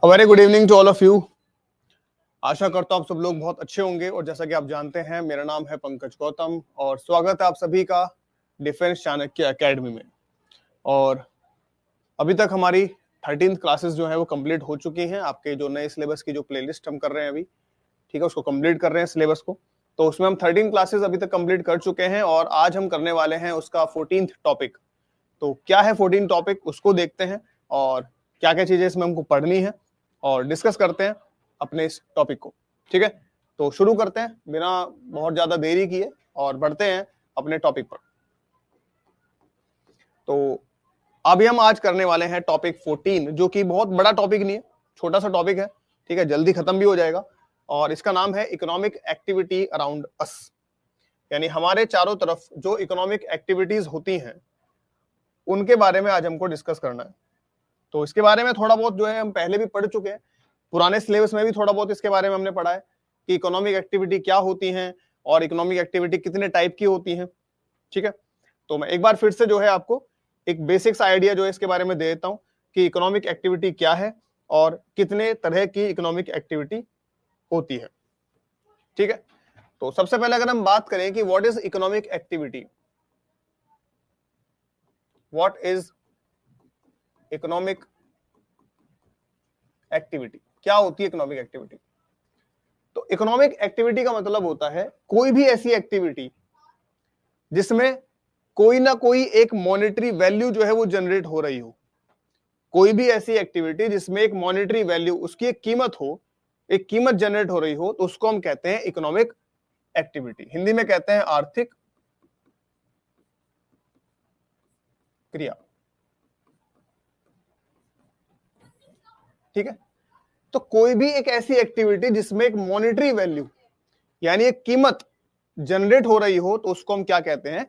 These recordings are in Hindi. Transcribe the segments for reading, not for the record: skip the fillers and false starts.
Very good evening to all of you. आशा करता हूँ आप सब लोग बहुत अच्छे होंगे और जैसा कि आप जानते हैं मेरा नाम है पंकज गौतम और स्वागत है आप सभी का डिफेंस चाणक्य एकेडमी में। और अभी तक हमारी 13th क्लासेस जो है वो कंप्लीट हो चुकी हैं। आपके जो नए सिलेबस की जो प्लेलिस्ट हम कर रहे हैं अभी, ठीक है, उसको कंप्लीट कर रहे हैं सिलेबस को। तो उसमें हम 13 क्लासेस अभी तक कंप्लीट कर चुके हैं और आज हम करने वाले हैं उसका 14th टॉपिक। तो क्या है 14 टॉपिक, उसको देखते हैं और क्या क्या चीजें इसमें हमको पढ़नी है और डिस्कस करते हैं अपने इस टॉपिक को। ठीक है, तो शुरू करते हैं बिना बहुत ज्यादा देरी किए और बढ़ते हैं अपने टॉपिक पर। तो अभी हम आज करने वाले हैं टॉपिक 14, जो कि बहुत बड़ा टॉपिक नहीं है, छोटा सा टॉपिक है। ठीक है, जल्दी खत्म भी हो जाएगा और इसका नाम है इकोनॉमिक एक्टिविटी अराउंड अस, यानी हमारे चारों तरफ जो इकोनॉमिक एक्टिविटीज होती हैं उनके बारे में आज हमको डिस्कस करना है। तो इसके बारे में थोड़ा बहुत जो है हम पहले भी पढ़ चुके हैं, पुराने सिलेबस में भी थोड़ा बहुत इसके बारे में हमने पढ़ा है कि इकोनॉमिक एक्टिविटी क्या होती हैं और इकोनॉमिक एक्टिविटी कितने टाइप की होती हैं। ठीक है, तो मैं एक बार फिर से जो है आपको एक बेसिक्स आइडिया जो है इसके बारे में दे देता हूं कि इकोनॉमिक एक्टिविटी क्या है और कितने तरह की इकोनॉमिक एक्टिविटी होती है। ठीक है, तो सबसे पहले अगर हम बात करें कि what is economic activity, what is economic activity, क्या होती है इकोनॉमिक एक्टिविटी। तो इकोनॉमिक एक्टिविटी का मतलब होता है कोई भी ऐसी एक्टिविटी जिसमें कोई ना कोई एक मॉनेटरी वैल्यू जो है वो जनरेट हो रही हो। कोई भी ऐसी एक्टिविटी जिसमें एक मॉनेटरी वैल्यू, उसकी एक कीमत हो, एक कीमत जनरेट हो रही हो, तो उसको हम कहते हैं इकोनॉमिक एक्टिविटी। हिंदी में कहते हैं आर्थिक क्रिया। ठीक है, तो कोई भी एक ऐसी एक्टिविटी जिसमें एक मॉनेटरी वैल्यू यानी एक कीमत जनरेट हो रही हो, तो उसको हम क्या कहते हैं,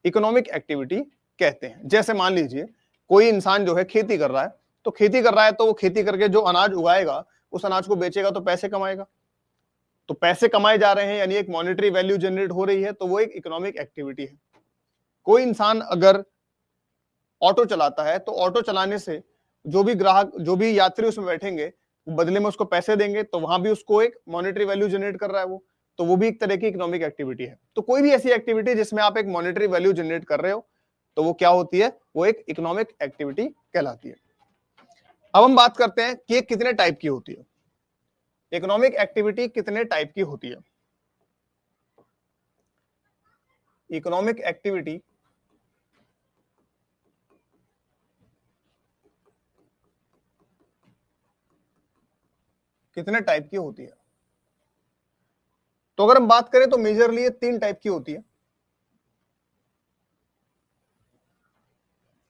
इकोनॉमिक एक्टिविटी कहते हैं। जैसे मान लीजिए कोई इंसान जो है खेती कर रहा है, तो खेती कर रहा है तो वो खेती करके जो अनाज उगाएगा उस अनाज को बेचेगा तो पैसे कमाएगा। तो पैसे कमाए जा रहे हैं यानी एक मॉनेटरी वैल्यू जनरेट हो रही है, तो वो एक इकोनॉमिक एक्टिविटी है। कोई इंसान अगर ऑटो चलाता है तो ऑटो चलाने से जो भी ग्राहक, जो भी यात्री उसमें बैठेंगे वो बदले में उसको पैसे देंगे, तो वहां भी उसको एक मॉनेटरी वैल्यू जनरेट कर रहा है वो, तो वो भी एक तरह की इकोनॉमिक एक्टिविटी है। तो कोई भी ऐसी एक्टिविटी जिसमें आप एक मॉनेटरी वैल्यू जनरेट कर रहे हो तो वो क्या होती है, वो एक इकोनॉमिक एक्टिविटी कहलाती है। अब हम बात करते हैं कि कितने टाइप की होती है, इकोनॉमिक एक्टिविटी कितने टाइप की होती है। इकोनॉमिक एक्टिविटी कितने टाइप की होती है, तो अगर हम बात करें तो मेजरली ये 3 टाइप की होती है।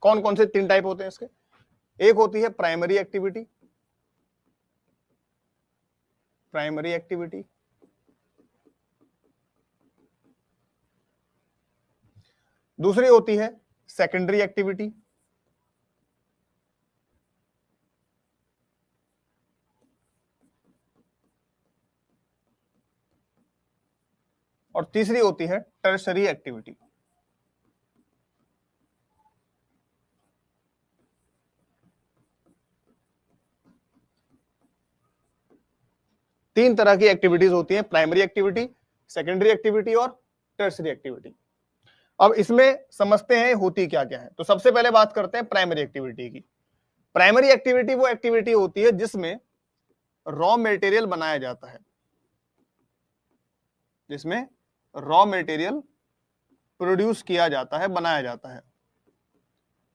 कौन कौन से 3 टाइप होते हैं इसके? एक होती है प्राइमरी एक्टिविटी, प्राइमरी एक्टिविटी। दूसरी होती है सेकेंडरी एक्टिविटी, और तीसरी होती है टर्शरी एक्टिविटी। तीन तरह की एक्टिविटीज होती हैं, प्राइमरी एक्टिविटी, सेकेंडरी एक्टिविटी और टर्शरी एक्टिविटी। अब इसमें समझते हैं होती क्या क्या है। तो सबसे पहले बात करते हैं प्राइमरी एक्टिविटी की। प्राइमरी एक्टिविटी वो एक्टिविटी होती है जिसमें रॉ मटेरियल बनाया जाता है, जिसमें रॉ मटेरियल प्रोड्यूस किया जाता है, बनाया जाता है,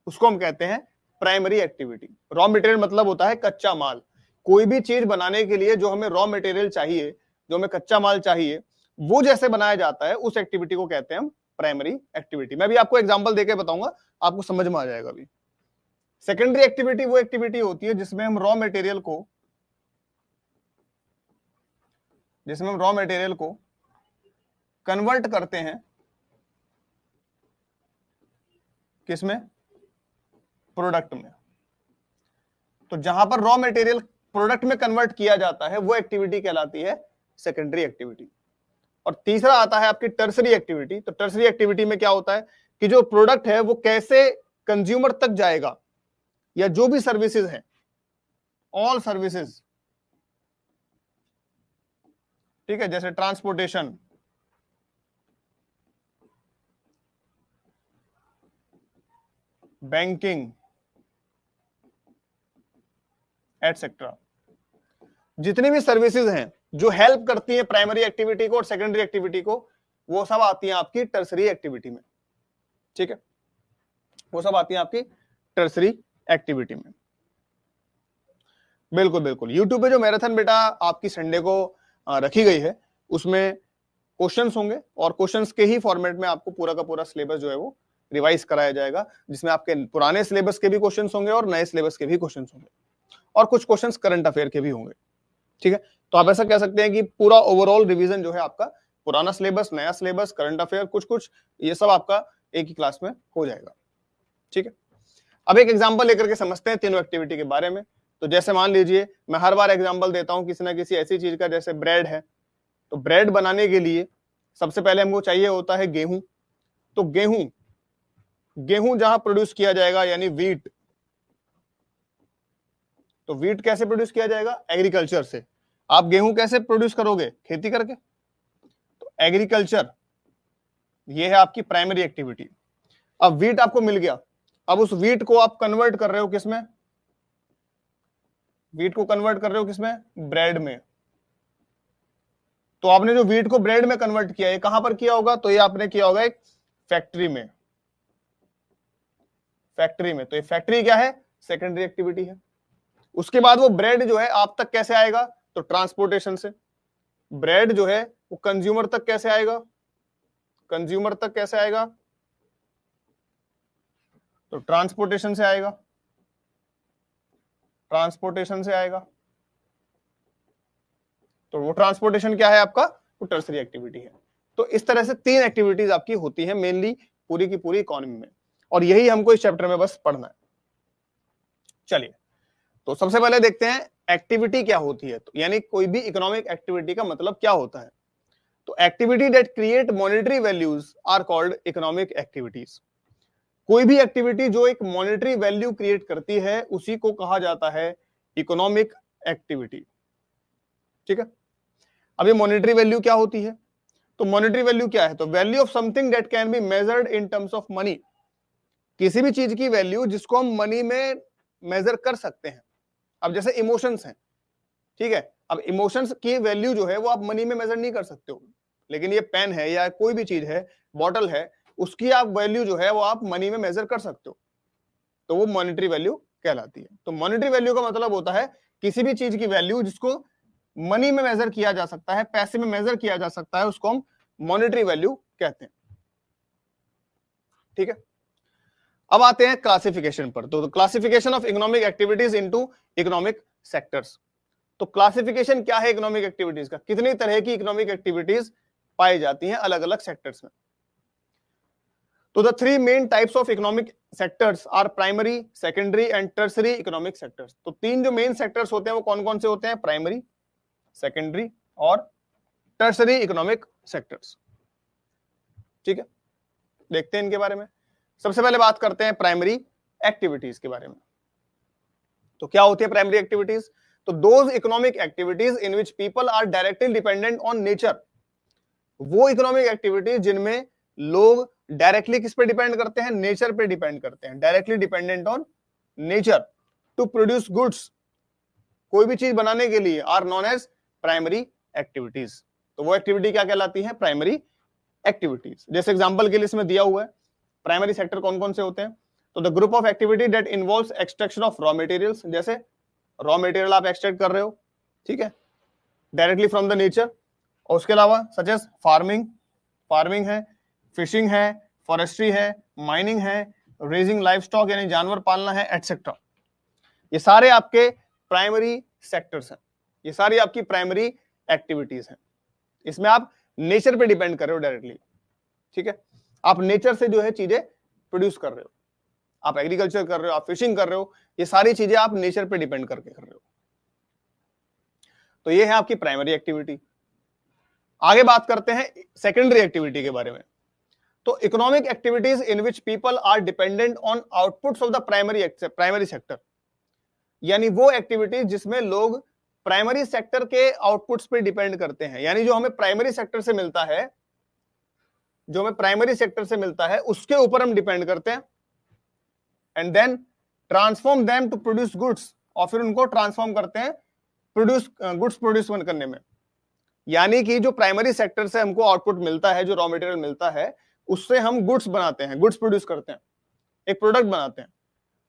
उसको हम कहते हैं प्राइमरी एक्टिविटी। रॉ मटेरियल मतलब होता है कच्चा माल। कोई भी चीज बनाने के लिए जो हमें रॉ मटेरियल चाहिए, जो हमें कच्चा माल चाहिए, वो जैसे बनाया जाता है उस एक्टिविटी को कहते हैं हम प्राइमरी एक्टिविटी। मैं भी आपको एग्जांपल देके बताऊंगा, आपको समझ में आ जाएगा अभी। सेकेंडरी एक्टिविटी वो एक्टिविटी होती है जिसमें हम रॉ मटेरियल को कन्वर्ट करते हैं, किसमें, प्रोडक्ट में। तो जहां पर रॉ मटेरियल प्रोडक्ट में कन्वर्ट किया जाता है वो एक्टिविटी कहलाती है सेकेंडरी एक्टिविटी। और तीसरा आता है आपकी टर्सरी एक्टिविटी। तो टर्सरी एक्टिविटी में क्या होता है कि जो प्रोडक्ट है वो कैसे कंज्यूमर तक जाएगा, या जो भी सर्विसेज हैं ऑल सर्विसेज, ठीक है, जैसे ट्रांसपोर्टेशन, बैंकिंग एटसेट्रा, जितनी भी सर्विसेज हैं जो हेल्प करती हैं प्राइमरी एक्टिविटी को और सेकेंडरी एक्टिविटी को, वो सब आती हैं आपकी टर्सरी एक्टिविटी में, ठीक है, वो सब आती हैं आपकी टर्सरी एक्टिविटी में। बिल्कुल बिल्कुल, यूट्यूब पे जो मैराथन बेटा आपकी संडे को रखी गई है, उसमें क्वेश्चंस होंगे और क्वेश्चंस के ही फॉर्मेट में आपको पूरा का पूरा सिलेबस जो है वो रिवाइज कराया जाएगा, जिसमें आपके पुराने सिलेबस के भी क्वेश्चंस होंगे और नए सिलेबस के भी क्वेश्चंस होंगे और कुछ क्वेश्चंस करंट अफेयर के भी होंगे, ठीक है। तो आप ऐसा कह सकते हैं कि पूरा ओवरऑल रिवीजन जो है आपका, पुराना सिलेबस, नया सिलेबस, करंट अफेयर, कुछ कुछ ये सब आपका एक ही क्लास में हो जाएगा, ठीक है। अब एक एग्जांपल लेकर के समझते हैं तीनों एक्टिविटी के बारे में। तो जैसे मान लीजिए, मैं हर बार एग्जांपल देता हूं किसी ना किसी ऐसी चीज का, जैसे ब्रेड है, तो ब्रेड बनाने के लिए सबसे पहले हमको चाहिए होता है गेहूं। तो गेहूं जहां प्रोड्यूस किया जाएगा, यानी वीट, तो वीट कैसे प्रोड्यूस किया जाएगा? एग्रीकल्चर से। आप गेहूं कैसे प्रोड्यूस करोगे? खेती करके। तो एग्रीकल्चर, ये है आपकी प्राइमरी एक्टिविटी। अब वीट आपको मिल गया, अब उस वीट को आप कन्वर्ट कर रहे हो किसमें? वीट को कन्वर्ट कर रहे हो किसमें? ब्रेड में। तो आपने जो वीट को ब्रेड में कन्वर्ट किया, ये कहां पर किया होगा? तो ये आपने किया होगा एक फैक्ट्री में। फैक्ट्री में, तो ये फैक्ट्री क्या है? सेकेंडरी एक्टिविटी है। उसके बाद वो ब्रेड जो है आप तक कैसे आएगा? तो ट्रांसपोर्टेशन से। ब्रेड जो है वो कंज्यूमर तक कैसे आएगा? कंज्यूमर तक कैसे आएगा? तो ट्रांसपोर्टेशन से आएगा। ट्रांसपोर्टेशन से आएगा। तो वो ट्रांसपोर्टेशन क्या है आपका? वो टर्सरी एक्टिविटी है। तो इस तरह से तीन एक्टिविटीज आपकी होती है मेनली पूरी की पूरी इकोनॉमी में, और यही हमको इस चैप्टर में बस पढ़ना है। चलिए, तो सबसे पहले देखते हैं एक्टिविटी क्या होती है। तो यानी कोई भी इकोनॉमिक एक्टिविटी का मतलब क्या होता है। तो activity that create monetary values are called economic activities. कोई भी एक्टिविटी जो एक मॉनेटरी वैल्यू क्रिएट करती है, उसी को कहा जाता है इकोनॉमिक एक्टिविटी, ठीक है। अब ये मॉनेटरी वैल्यू क्या होती है? तो मॉनेटरी वैल्यू क्या है? तो value of something that can be measured in terms of money. किसी भी चीज की वैल्यू जिसको हम मनी में मेजर कर सकते हैं। अब जैसे इमोशंस हैं, ठीक है, अब इमोशंस की वैल्यू जो है वो आप मनी में मेजर नहीं कर सकते हो, लेकिन ये पेन है या कोई भी चीज है, बॉटल है, उसकी आप वैल्यू जो है वो आप मनी में मेजर कर सकते हो, तो वो मॉनेटरी वैल्यू कहलाती है। तो मॉनेटरी वैल्यू का मतलब होता है किसी भी चीज की वैल्यू जिसको मनी में मेजर किया जा सकता है, पैसे में मेजर किया जा सकता है, उसको हम मॉनेटरी वैल्यू कहते हैं, ठीक है। अब आते हैं क्लासिफिकेशन पर। तो classification of economic activities into economic sectors. तो क्लासिफिकेशन क्या है इकोनॉमिक एक्टिविटीज का? कितनी तरह की इकोनॉमिक एक्टिविटीज पाई जाती हैं अलग अलग सेक्टर्स में। तो the three main types of economic sectors are primary, secondary and tertiary economic sectors. तो तीन जो मेन सेक्टर्स होते हैं वो कौन कौन से होते हैं? प्राइमरी, सेकेंडरी और टर्सरी इकोनॉमिक सेक्टर्स, ठीक है। देखते हैं इनके बारे में। सबसे पहले बात करते हैं प्राइमरी एक्टिविटीज के बारे में। तो क्या होती है प्राइमरी एक्टिविटीज? तो those economic activities in which people are directly dependent on nature. वो इकोनॉमिक एक्टिविटीज जिनमें लोग डायरेक्टली किस पे डिपेंड करते हैं? नेचर पे डिपेंड करते हैं। Directly dependent on nature to produce goods, कोई भी चीज बनाने के लिए, are known as primary activities. तो वो एक्टिविटी क्या कहलाती है? Primary activities. जैसे एग्जांपल के लिए इसमें दिया हुआ है प्राइमरी सेक्टर कौन कौन से होते हैं। तो the group of activity that involves extraction of raw materials, जैसे रॉ मटेरियल आप एक्सट्रैक्ट कर रहे हो, ठीक है, डायरेक्टली फ्रॉम द नेचर। और उसके अलावा सच एज फार्मिंग है, फिशिंग है, फॉरेस्ट्री है, माइनिंग है, रेजिंग लाइव स्टॉक यानी जानवर पालना है, एटसेट्रा। ये सारे आपके प्राइमरी सेक्टर्स हैं, ये सारी आपकी प्राइमरी एक्टिविटीज हैं। इसमें आप नेचर पे डिपेंड कर रहे हो डायरेक्टली, ठीक है। आप नेचर से जो है चीजें प्रोड्यूस कर रहे हो, आप एग्रीकल्चर कर रहे हो, आप फिशिंग कर रहे हो, ये सारी चीजें आप नेचर पे डिपेंड करके कर रहे हो। तो ये है आपकी प्राइमरी एक्टिविटी। आगे बात करते हैं सेकेंडरी एक्टिविटी के बारे में। तो economic activities in which people are dependent on outputs of the primary sector. यानी वो एक्टिविटीज जिसमें लोग प्राइमरी सेक्टर के आउटपुट्स पे डिपेंड करते हैं, यानी जो हमें प्राइमरी सेक्टर से मिलता है, जो हमें प्राइमरी सेक्टर से मिलता है उसके ऊपर हम डिपेंड करते हैं, and then transform them to produce goods, और फिर उनको ट्रांसफॉर्म करते हैं गुड्स प्रोड्यूस करने में। यानी कि जो प्राइमरी सेक्टर से हमको आउटपुट मिलता है, जो रॉ मटेरियल मिलता है, उससे हम गुड्स बनाते हैं, गुड्स प्रोड्यूस करते हैं, एक प्रोडक्ट बनाते हैं,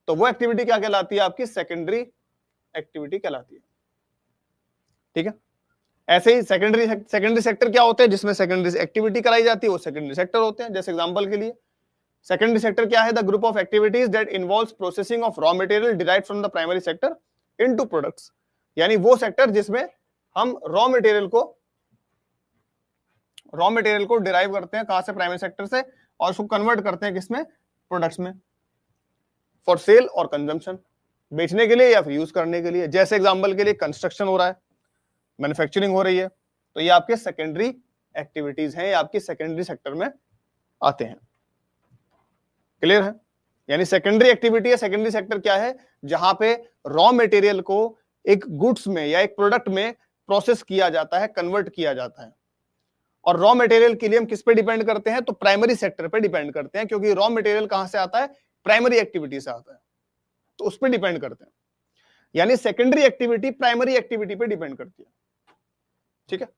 तो वो एक्टिविटी क्या कहलाती है? आपकी सेकेंडरी एक्टिविटी कहलाती है। ठीक है, ऐसे ही सेकेंडरी सेक्टर क्या होते हैं? जिसमें सेकेंडरी एक्टिविटी कराई जाती है वो सेकेंडरी सेक्टर होते हैं। जैसे एग्जांपल के लिए सेकेंडरी सेक्टर क्या है? The group of activities that involves processing of raw material derived from the primary sector into products, यानी वो सेक्टर जिसमें हम रॉ मटेरियल को डिराइव करते हैं, कहां से? प्राइमरी सेक्टर से, और उसको कन्वर्ट करते हैं किसमें? प्रोडक्ट्स में, फॉर सेल और कंजम्पशन, बेचने के लिए या फिर यूज करने के लिए। जैसे एग्जांपल के लिए कंस्ट्रक्शन हो रहा है, मैन्युफैक्चरिंग हो रही है, तो ये आपके सेकेंडरी एक्टिविटीज हैं, ये आपकी सेकेंडरी सेक्टर में आते हैं। क्लियर है? यानी सेकेंडरी एक्टिविटी या सेकेंडरी सेक्टर क्या है? जहां पे रॉ मटेरियल को एक गुड्स में या एक प्रोडक्ट में प्रोसेस किया जाता है, कन्वर्ट किया जाता है। और रॉ मटेरियल के लिए हम किस पे डिपेंड करते हैं? तो प्राइमरी सेक्टर पे डिपेंड करते हैं, क्योंकि रॉ मटेरियल कहां से आता है? प्राइमरी एक्टिविटी से आता है, तो उस पर डिपेंड करते हैं। यानी सेकेंडरी एक्टिविटी प्राइमरी एक्टिविटी पे डिपेंड करती है। ठीक है,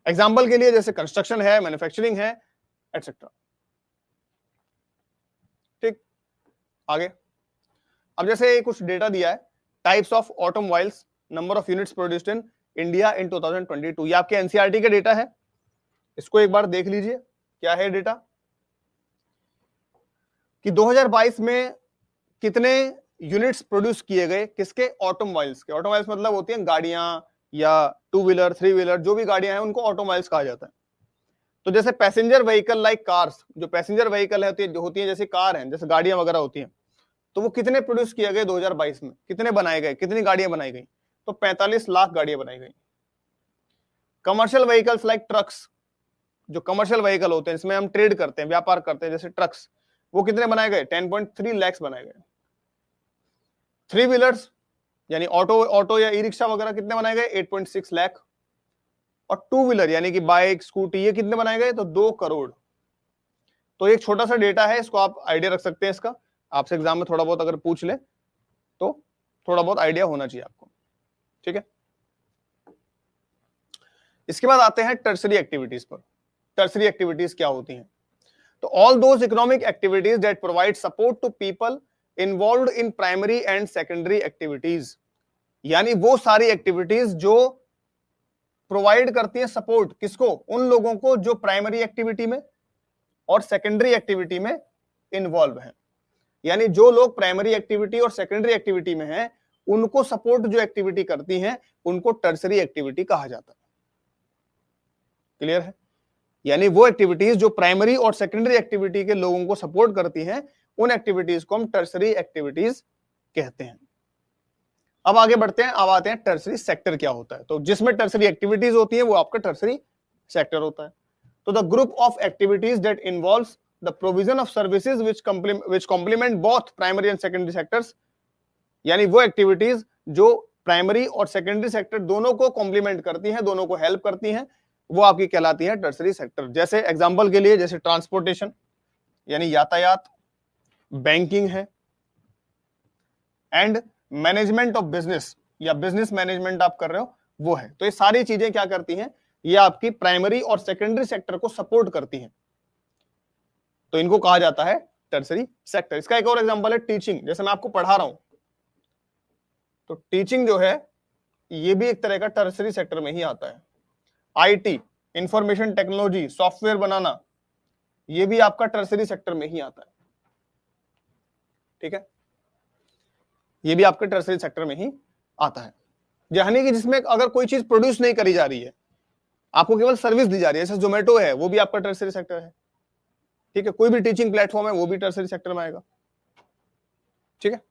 एग्जांपल के लिए जैसे कंस्ट्रक्शन है, मैन्युफैक्चरिंग है, एटसेट्रा। ठीक, आगे अब जैसे कुछ डेटा दिया है, types of automobiles, number of units produced in India in 2022, ये आपके एनसीईआरटी का डेटा है, इसको एक बार देख लीजिए। क्या है डेटा कि 2022 में कितने यूनिट्स प्रोड्यूस किए गए, किसके? ऑटोमोबाइल्स के। ऑटोमोबाइल्स मतलब होती हैं गाड़ियां या टू व्हीलर, थ्री व्हीलर, जो भी गाड़ियां हैं उनको ऑटोमोबाइल्स कहा जाता है। तो जैसे पैसेंजर व्हीकल लाइक कार्स, जो पैसेंजर व्हीकल होती है जैसे कार है, जैसे गाड़ियां वगैरह होती हैं, तो वो कितने प्रोड्यूस किए गए 2022 में? कितने बनाए गए, कितनी गाड़ियां बनाई गई? तो 45 लाख गाड़ियां बनाई गई। कमर्शियल व्हीकल्स लाइक ट्रक्स, जो कमर्शियल व्हीकल होते हैं इसमें हम ट्रेड करते हैं, व्यापार करते हैं, जैसे ट्रक्स, वो कितने बनाए गए? 10.3 लाख बनाए गए। थ्री व्हीलर्स यानी ऑटो या ई रिक्शा वगैरह कितने बनाए गए? 8.6 लाख। और टू व्हीलर यानी कि बाइक, स्कूटी, ये कितने बनाए गए? तो 2 करोड़। तो एक छोटा सा डेटा है, इसको आप आइडिया रख सकते हैं। इसका आपसे एग्जाम में थोड़ा बहुत अगर पूछ ले तो थोड़ा बहुत आइडिया होना चाहिए आपको। ठीक है, इसके बाद आते हैं टर्सरी एक्टिविटीज पर। टर्सरी एक्टिविटीज क्या होती हैं? तो all those economic activities that provide support to people involved in primary and secondary activities, यानी वो सारी एक्टिविटीज जो प्रोवाइड करती हैं सपोर्ट, किसको? उन लोगों को जो प्राइमरी एक्टिविटी में और सेकेंडरी एक्टिविटी में इन्वॉल्व हैं। यानी जो लोग प्राइमरी एक्टिविटी और सेकेंडरी एक्टिविटी में हैं, उनको सपोर्ट जो एक्टिविटी करती हैं उनको टर्सरी एक्टिविटी कहा जाता है। क्लियर है? यानी वो एक्टिविटीज जो प्राइमरी और सेकेंडरी एक्टिविटी के लोगों को सपोर्ट करती हैं, उन एक्टिविटीज को हम टर्सरी एक्टिविटीज कहते हैं। अब आगे बढ़ते हैं, अब आते हैं टर्सरी सेक्टर क्या होता है। तो जिसमें टर्सरी एक्टिविटीज होती है वो आपका टर्सरी सेक्टर होता है। तो the group of activities that involves the provision of services which complement both primary and secondary sectors, यानी वो एक्टिविटीज जो प्राइमरी और सेकेंडरी सेक्टर दोनों को कॉम्प्लीमेंट करती हैं, दोनों को हेल्प करती हैं, वो आपकी कहलाती है टर्सरी सेक्टर। जैसे एग्जांपल के लिए जैसे ट्रांसपोर्टेशन यानी यातायात, बैंकिंग है, एंड मैनेजमेंट ऑफ बिजनेस या बिजनेस मैनेजमेंट आप कर रहे हो वो है। तो ये सारी चीजें क्या करती हैं? ये आपकी प्राइमरी और सेकेंडरी सेक्टर को सपोर्ट करती हैं, तो इनको कहा जाता है टर्सरी सेक्टर। इसका एक और एग्जांपल है टीचिंग। जैसे मैं आपको पढ़ा रहा हूं, तो टीचिंग जो है ये भी एक तरह का टर्सरी सेक्टर में ही आता है। आईटी, इंफॉर्मेशन टेक्नोलॉजी, सॉफ्टवेयर बनाना, ये भी आपका टर्सरी सेक्टर में ही आता है। ठीक है, ये भी आपके टर्सरी सेक्टर में ही आता है। यानी कि जिसमें अगर कोई चीज प्रोड्यूस नहीं करी जा रही है, आपको केवल सर्विस दी जा रही है, जैसे जोमेटो है, वो भी आपका टर्सरी सेक्टर है। ठीक है, कोई भी टीचिंग प्लेटफॉर्म है वो भी टर्सरी सेक्टर में आएगा। ठीक है,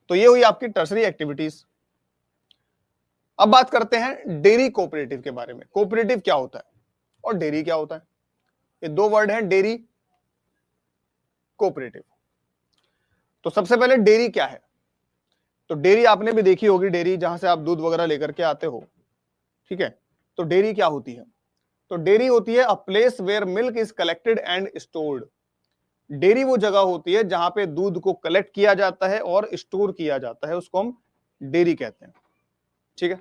तो ये हुई आपकी टर्सरी एक्टिविटीज। अब बात करते हैं डेयरी कोऑपरेटिव के बारे में। कोऑपरेटिव क्या होता है और डेयरी क्या होता है? ये दो वर्ड हैं, डेयरी, कोऑपरेटिव। तो सबसे पहले डेयरी क्या है? तो डेयरी आपने भी देखी होगी, डेयरी जहां से आप दूध वगैरह लेकर के आते हो, ठीक है। तो डेयरी क्या होती है? तो डेयरी होती है a place where milk is collected and stored. Dairy वो जगह होती है जहां पे दूध को कलेक्ट किया जाता है और स्टोर किया जाता है, उसको हम डेयरी कहते हैं, ठीक है।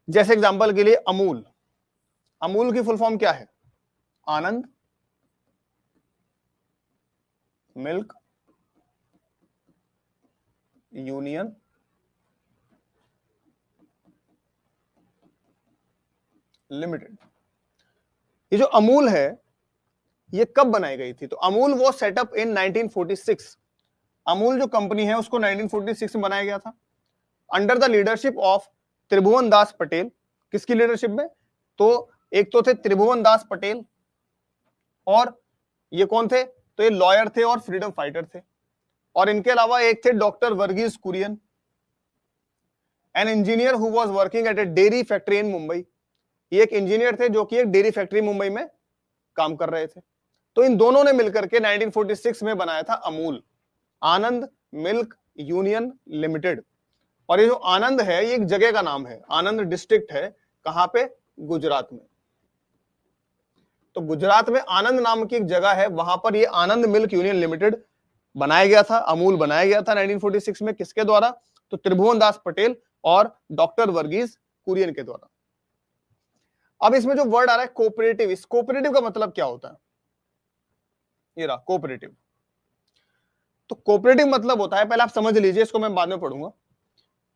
जैसे एग्जांपल के लिए अमूल, अमूल की फुल फॉर्म क्या है? आनंद मिल्क यूनियन लिमिटेड। ये जो अमूल है ये कब बनाई गई थी? तो अमूल वो सेटअप इन 1946। अमूल जो कंपनी है उसको 1946 में बनाया गया था अंडर द लीडरशिप ऑफ त्रिभुवन दास पटेल। किसकी लीडरशिप में? तो एक तो थे त्रिभुवन दास पटेल, और ये कौन थे? तो ये लॉयर थे और फ्रीडम फाइटर थे। और इनके अलावा एक थे doctor Verghese Kurien, an engineer who was working at a dairy factory in Mumbai. ये एक इंजीनियर थे जो कि एक डेयरी फैक्ट्री मुंबई में काम कर रहे थे। तो इन दोनों ने मिलकर के 1946 में बनाया था अमूल, आनंद मिल्क यूनियन लिमिटेड। और ये जो आनंद है ये एक जगह का नाम है, आनंद डिस्ट्रिक्ट है, कहां पे? गुजरात में। तो गुजरात में आनंद नाम की एक जगह है, वहां पर ये आनंद मिल्क यूनियन लिमिटेड बनाया गया था, अमूल बनाया गया था 1946 में। किसके द्वारा? तो त्रिभुवन दास पटेल और डॉक्टर वर्गीज कुरियन के द्वारा। अब इसमें जो वर्ड आ रहा है कोऑपरेटिव, इस कोऑपरेटिव का मतलब क्या होता है? ये रहा कोऑपरेटिव। तो कोऑपरेटिव मतलब होता है, पहले आप समझ लीजिए, इसको मैं बाद में पढ़ूंगा।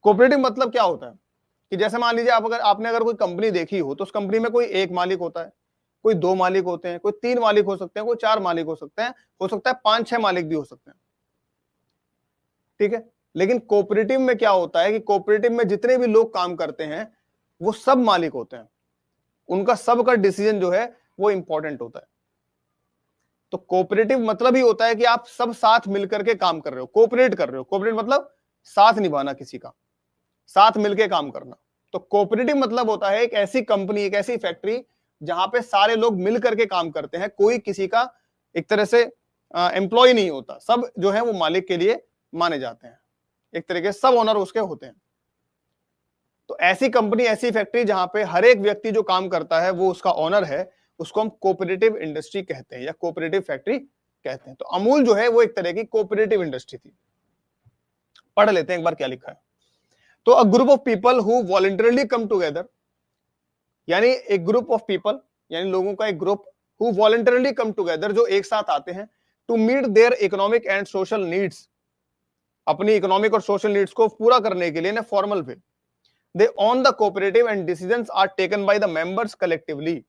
कोऑपरेटिव मतलब क्या होता है कि जैसे मान लीजिए आपने अगर कोई कंपनी देखी हो तो उस कंपनी में कोई एक मालिक होता है, कोई दो मालिक होते हैं, कोई तीन मालिक हो सकते हैं, कोई चार मालिक हो सकते हैं, हो सकता है पांच छह मालिक भी हो सकते हैं, ठीक है। लेकिन कोऑपरेटिव में क्या होता है कि कोऑपरेटिव में जितने भी लोग काम करते हैं वो सब मालिक होते हैं, उनका सबका डिसीजन जो है वो इंपॉर्टेंट होता है। तो कोऑपरेटिव मतलब ही होता है कि आप सब साथ मिलकर के काम कर रहे हो, कोऑपरेट कर रहे हो। कोऑपरेट मतलब साथ निभाना, किसी का साथ मिलकर काम करना। तो कोऑपरेटिव मतलब होता है एक ऐसी कंपनी, एक ऐसी फैक्ट्री जहां पे सारे लोग मिल करके काम करते हैं, कोई किसी का एक तरह से एम्प्लॉय नहीं होता, सब जो है वो मालिक के लिए माने जाते हैं, एक तरीके से सब ओनर उसके होते हैं। तो ऐसी कंपनी, ऐसी फैक्ट्री जहां पे हर एक व्यक्ति जो काम करता है वो उसका ओनर है, उसको हम कोऑपरेटिव इंडस्ट्री कहते हैं या कोऑपरेटिव फैक्ट्री कहते हैं। तो अमूल जो है वो एक तरह की कोऑपरेटिव इंडस्ट्री थी। पढ़ लेते हैं एक बार क्या लिखा है। तो a group of people who voluntarily come together, यानी एक ग्रुप ऑफ पीपल, यानी लोगों का एक group, who voluntarily come together, जो एक साथ आते हैं, to meet their economic and social needs, अपनी इकोनॉमिक और सोशल नीड्स को पूरा करने के लिए ना formal way. They own the cooperative and decisions are taken by the members collectively.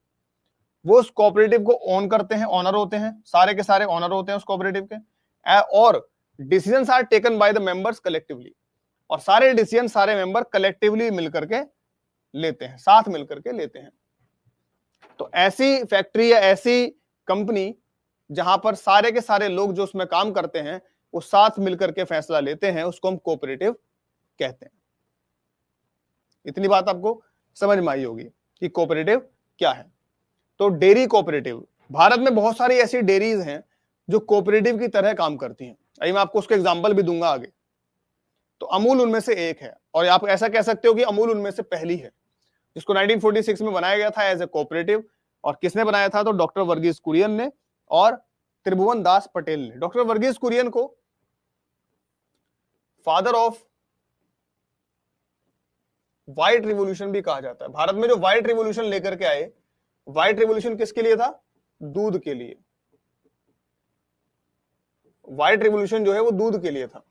वो उस कोऑपरेटिव को ओन करते हैं, ओनर होते हैं, सारे के सारे ओनर होते हैं उस कोऑपरेटिव के, और decisions are taken by the members collectively, और सारे डिसीजन सारे मेंबर कलेक्टिवली मिलकर के लेते हैं, साथ मिलकर के लेते हैं। तो ऐसी फैक्ट्री या ऐसी कंपनी जहां पर सारे के सारे लोग जो उसमें काम करते हैं वो साथ मिलकर के फैसला लेते हैं, उसको हम कोऑपरेटिव कहते हैं। इतनी बात आपको समझ में आई होगी कि कोऑपरेटिव क्या है। तो डेयरी कोऑपरेटिव, भारत में बहुत सारी ऐसी डेयरीज हैं जो कोऑपरेटिव की तरह काम करती हैं। अभी मैं आपको उसके एग्जांपल भी दूंगा आगे। तो अमूल उनमें से एक है, और आप ऐसा कह सकते हो कि अमूल उनमें से पहली है, जिसको 1946 में बनाया गया था एज ए कोऑपरेटिव। और किसने बनाया था? तो डॉक्टर वर्गीज कुरियन ने और त्रिभुवन दास पटेल ने। डॉक्टर वर्गीज कुरियन को फादर ऑफ व्हाइट रिवॉल्यूशन भी कहा जाता है। भारत में जो व्हाइट रिवॉल्यूशन लेकर के आए, व्हाइट रिवॉल्यूशन किसके लिए था? दूध के लिए। व्हाइट रिवॉल्यूशन जो है वो दूध के लिए था।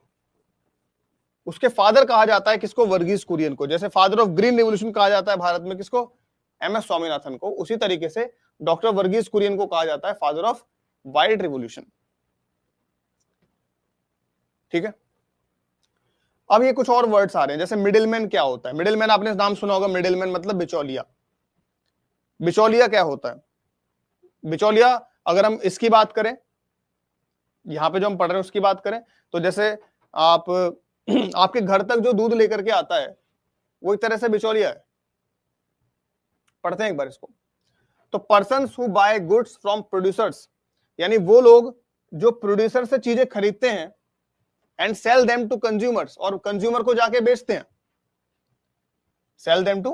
उसके फादर कहा जाता है किसको? वर्गीज कुरियन को। जैसे फादर ऑफ ग्रीन रिवॉल्यूशन कहा जाता है भारत में किसको? एमएस स्वामीनाथन को। उसी तरीके से डॉक्टर वर्गीज कुरियन को कहा जाता है फादर ऑफ व्हाइट रिवॉल्यूशन, ठीक है। अब ये कुछ और वर्ड्स आ रहे हैं, जैसे मिडिलमैन क्या होता है? मिडिलमैन आपने नाम सुना होगा, मिडिलमैन मतलब बिचौलिया। बिचौलिया क्या होता है? बिचौलिया, अगर हम इसकी बात करें, यहां पे जो हम पढ़ रहे हैं उसकी बात करें, तो जैसे आप आपके घर तक जो दूध लेकर के आता है वो एक तरह से बिचौलिया है। पढ़ते हैं एक बार इसको। तो persons who buy goods from producers, यानी वो लोग जो प्रोड्यूसर से चीजें खरीदते हैं, and sell them to consumers, और कंज्यूमर को जाके बेचते हैं। सेल देम टू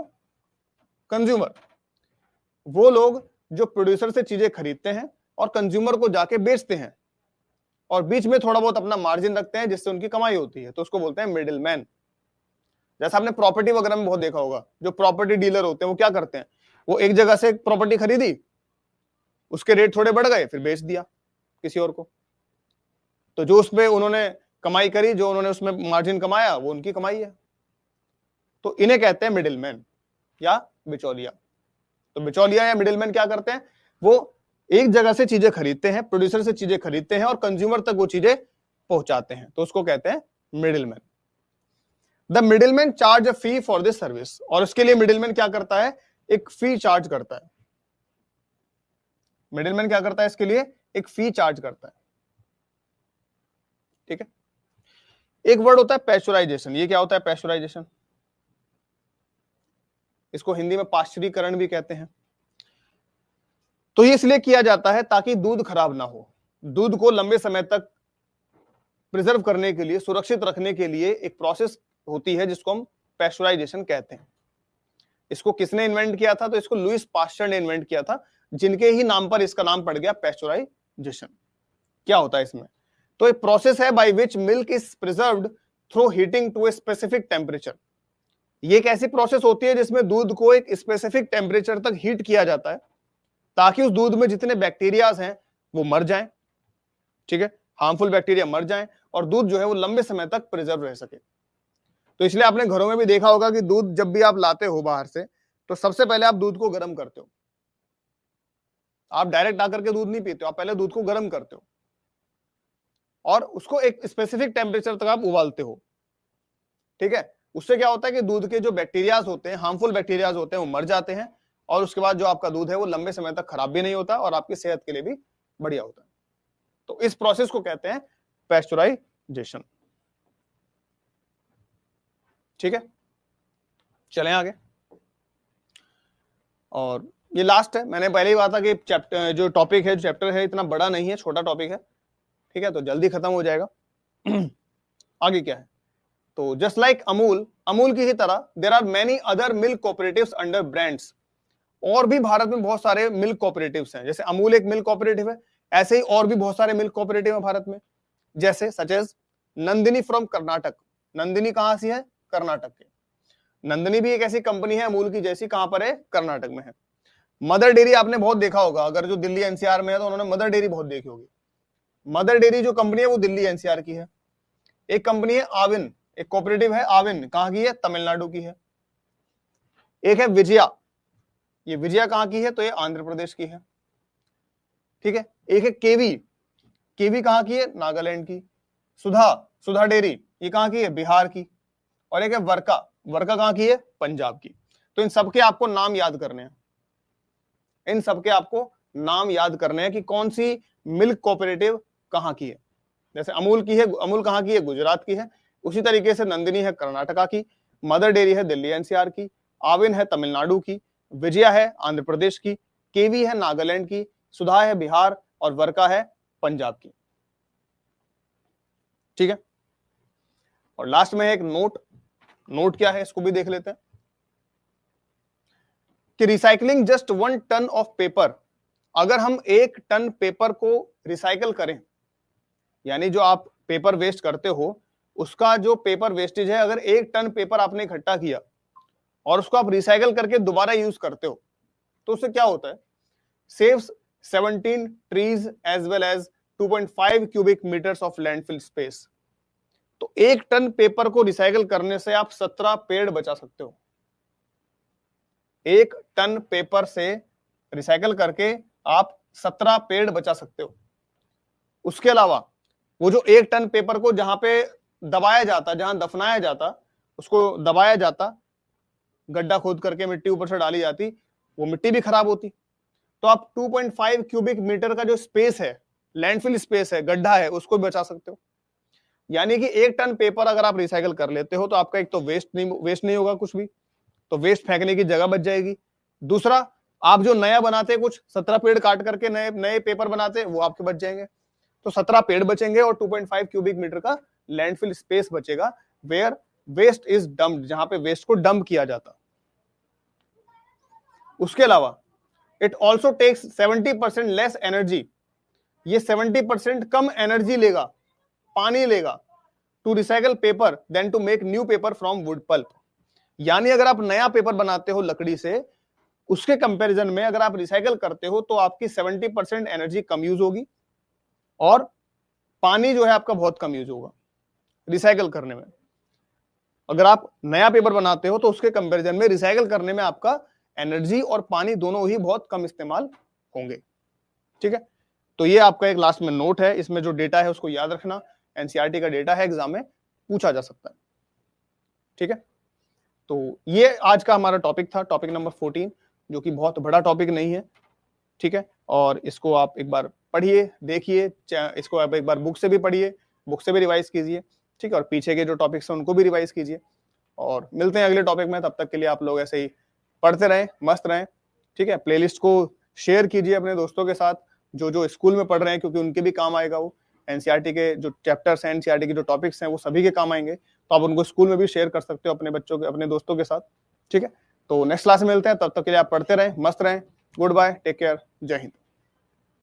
कंज्यूमर, वो लोग जो प्रोड्यूसर से चीजें खरीदते हैं और कंज्यूमर को जाके बेचते हैं, और बीच में थोड़ा बहुत अपना मार्जिन रखते हैं जिससे उनकी कमाई होती है, तो उसको बोलते हैं मिडिल मैन। जैसा आपने प्रॉपर्टी वगैरह में बहुत देखा होगा, जो प्रॉपर्टी डीलर होते हैं वो क्या करते हैं, वो एक जगह से प्रॉपर्टी खरीदी, उसके रेट थोड़े बढ़ गए, फिर बेच दिया किसी और को, तो जो उसमें उन्होंने कमाई करी, जो उन्होंने उसमें मार्जिन कमाया, वो उनकी कमाई है। तो इन्हें कहते हैं मिडिल मैन या बिचौलिया। तो बिचौलिया या मिडिलमैन क्या करते हैं, वो एक जगह से चीजें खरीदते हैं, प्रोड्यूसर से चीजें खरीदते हैं और कंज्यूमर तक वो चीजें पहुंचाते हैं, तो उसको कहते हैं middleman. The middleman charge a fee for this service, और उसके लिए मिडिलमैन क्या करता है, एक फी चार्ज करता है। मिडिलमैन क्या करता है, इसके लिए एक फी चार्ज करता है। ठीक है, एक वर्ड होता है पैस्चराइजेशन। ये क्या होता है पैस्चराइजेशन, इसको हिंदी में पाश्चरीकरण भी कहते हैं। तो ये इसलिए किया जाता है ताकि दूध खराब ना हो, दूध को लंबे समय तक प्रिजर्व करने के लिए, सुरक्षित रखने के लिए एक प्रोसेस होती है जिसको हम पैस्चराइजेशन कहते हैं। इसको किसने इन्वेंट किया था, तो इसको लुइस पास्चर ने इन्वेंट किया था, जिनके ही नाम पर इसका नाम पड़ गया पैस्चराइजेशन। क्या होता है इसमें, तो एक प्रोसेस है by which milk is preserved through heating to a specific temperature. ये एक ऐसी प्रोसेस होती है जिसमें दूध को एक स्पेसिफिक टेम्परेचर तक हीट किया जाता है ताकि उस दूध में जितने बैक्टीरियाज हैं वो मर जाएं। ठीक है, हार्मफुल बैक्टीरिया मर जाएं और दूध जो है वो लंबे समय तक प्रिजर्व रह सके। तो इसलिए आपने घरों में भी देखा होगा कि दूध जब भी आप लाते हो बाहर से, तो सबसे पहले आप दूध को गर्म करते हो। आप डायरेक्ट आकर के दूध नहीं पीते हो, आप पहले दूध को गर्म करते हो और उसको एक स्पेसिफिक टेम्परेचर तक आप उबालते हो। ठीक है, उससे क्या होता है कि दूध के जो बैक्टीरियाज होते हैं, हार्मफुल बैक्टीरियाज होते हैं, वो मर जाते हैं और उसके बाद जो आपका दूध है वो लंबे समय तक खराब भी नहीं होता और आपकी सेहत के लिए भी बढ़िया होता है। तो इस प्रोसेस को कहते हैं पैस्चराइजेशन। ठीक है, चलें आगे। और ये लास्ट है, मैंने पहले ही कहा था कि चैप्टर जो टॉपिक है, जो चैप्टर है, इतना बड़ा नहीं है, छोटा टॉपिक है। ठीक है, तो जल्दी खत्म हो जाएगा। आगे क्या है, तो जस्ट लाइक अमूल की ही तरह there are many other milk cooperatives under brands. और भी भारत में बहुत सारे मिल्क कोऑपरेटिव्स हैं, जैसे अमूल एक मिल्क कोऑपरेटिव है, ऐसे ही और भी बहुत सारे मिल्क कोऑपरेटिव हैं भारत में, जैसे such as Nandini from Karnataka. Nandini कहां से है, कर्नाटक के। नंदिनी भी एक ऐसी कंपनी है अमूल की जैसी, कहां पर है, कर्नाटक में है। मदर डेयरी आपने बहुत देखा होगा, अगर जो दिल्ली एनसीआर में है तो उन्होंने मदर डेयरी बहुत देखी होगी। मदर डेयरी जो कंपनी है वो दिल्ली एनसीआर की है। एक कंपनी है आविन, एक कोऑपरेटिव है आविन, कहां की है, तमिलनाडु की है। एक है विजया, ये विजया कहां की है, तो ये आंध्र प्रदेश की है। ठीक है, एक है केवी, केवी कहां की है, नागालैंड की। सुधा डेयरी, ये कहां की है, बिहार की। और एक है वर्का, वर्का कहां की है, पंजाब की। तो इन सबके आपको नाम याद करने हैं, इन सबके आपको नाम याद करने हैं कि कौन सी मिल्क कोऑपरेटिव कहां की है। जैसे अमूल की है, अमूल कहां की है, गुजरात की है। उसी तरीके से नंदिनी है कर्नाटका की, मदर डेयरी है दिल्ली एनसीआर की, आविन है तमिलनाडु की, विजया है आंध्र प्रदेश की, केवी है नागालैंड की, सुधा है बिहार और वर्का है पंजाब की। ठीक है, और लास्ट में है एक नोट क्या है इसको भी देख लेते हैं कि recycling just 1 ton of paper. अगर हम 1 टन पेपर को रिसाइकल करें, यानी जो आप पेपर वेस्ट करते हो उसका जो पेपर वेस्टेज है, अगर 1 टन पेपर आपने इकट्ठा किया और उसको आप रिसाइकल करके दोबारा यूज करते हो, तो उससे क्या होता है, saves 17 trees as well as 2.5 cubic metres of landfill space. तो 1 टन पेपर को रिसाइकल करने से आप 17 पेड़ बचा सकते हो। 1 टन पेपर से रिसाइकल करके आप 17 पेड़ बचा सकते हो। उसके अलावा वो जो 1 टन पेपर को जहां पे दबाया जाता, जहां दफनाया जाता, उसको दबाया जाता, गड्ढा खोद करके मिट्टी ऊपर से डाली जाती, वो मिट्टी भी खराब होती। तो आप 2.5 क्यूबिक मीटर का जो स्पेस है, लैंडफिल स्पेस है, गड्ढा है, उसको बचा सकते हो। यानी कि 1 टन पेपर अगर आप रिसाइकल कर लेते हो तो आपका एक तो वेस्ट नहीं होगा कुछ भी, तो वेस्ट फेंकने की जगह बच जाएगी। दूसरा, आप जो नया बनाते, कुछ 17 पेड़ काट करके नए पेपर बनाते, वो आपके बच जाएंगे। तो 17 पेड़ बचेंगे और 2.5 क्यूबिक मीटर का लैंडफिल स्पेस बचेगा वेयर वेस्ट इज डम्प्ड, जहां पे वेस्ट को डंप किया जाता। उसके अलावा it also takes 70% less energy, ये 70% कम एनर्जी लेगा, पानी लेगा, to recycle paper than to make new paper from wood pulp. यानी अगर आप नया पेपर बनाते हो लकड़ी से, उसके कंपैरिजन में अगर आप रिसाइकल करते हो तो आपकी 70% एनर्जी कम यूज होगी और पानी जो है आपका बहुत कम यूज होगा रिसाइकल करने में। अगर आप नया पेपर बनाते हो तो उसके कंपैरिजन में रिसाइकल करने में आपका एनर्जी और पानी दोनों ही बहुत कम इस्तेमाल होंगे। ठीक है, तो ये आपका एक लास्ट में नोट है, इसमें जो डेटा है उसको याद रखना, एनसीईआरटी का डेटा है, एग्जाम में पूछा जा सकता है। ठीक है, तो ये आज का हमारा टॉपिक था, टॉपिक नंबर 14, जो कि बहुत बड़ा टॉपिक नहीं है। ठीक है, और इसको आप एक बार पढ़िए, देखिए, इसको आप एक बार बुक से भी पढ़िए, बुक से भी रिवाइज कीजिए। ठीक है, और पीछे के जो टॉपिक्स हैं उनको भी रिवाइज कीजिए, और मिलते हैं अगले टॉपिक में। तब तक के लिए आप लोग ऐसे ही पढ़ते रहें, मस्त रहें। ठीक है, प्लेलिस्ट को शेयर कीजिए अपने दोस्तों के साथ जो जो स्कूल में पढ़ रहे हैं, क्योंकि उनके भी काम आएगा वो। एनसीईआरटी के जो चैप्टर्स हैं, एनसीईआरटी के जो टॉपिक्स हैं, वो सभी के काम आएंगे, तो आप उनको स्कूल में भी शेयर कर सकते हो अपने बच्चों के, अपने दोस्तों के साथ। ठीक है, तो नेक्स्ट क्लास में मिलते हैं, तब तक के लिए आप पढ़ते रहें, मस्त रहें। गुड बाय, टेक केयर, जय हिंद।